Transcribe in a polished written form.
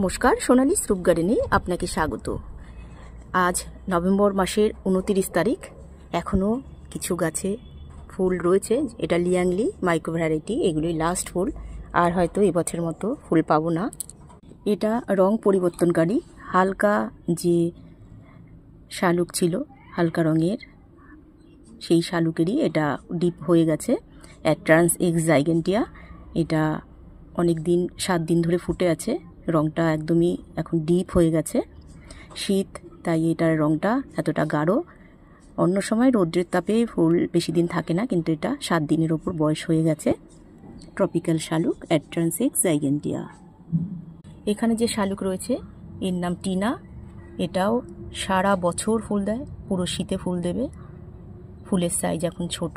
নমস্কার, সোনালী স্রুপ গার্ডেনে আপনাকে স্বাগত। আজ নভেম্বর মাসের 29 তারিখ। এখনও কিছু গাছে ফুল রয়েছে। এটা লিয়াংলি মাইক্রো ভ্যারাইটি, এগুলোই লাস্ট ফুল, আর হয়তো এবছর মতো ফুল পাবো না। এটা রং পরিবর্তনকারী, হালকা যে শালুক ছিল হালকা রঙের, সেই শালুকেরই এটা ডিপ হয়ে গেছে। অ্যাট্রান্স এক্স জাইগেন্টিয়া। এটা অনেক দিন 7 দিন ধরে ফুটে আছে। রংটা একদমই এখন ডিপ হয়ে গেছে। শীত, তাই এটার রংটা এতটা গাঢ়। অন্য সময় রৌদ্রের তাপে ফুল বেশি দিন থাকে না, কিন্তু এটা 7 দিনের ওপর বয়স হয়ে গেছে। ট্রপিক্যাল শালুক, অ্যাট্রান্স এক্স জাইগেন্টিয়া। এখানে যে শালুক রয়েছে এর নাম টিনা। এটাও সারা বছর ফুল দেয়, পুরো শীতে ফুল দেবে। ফুলের সাইজ এখন ছোট।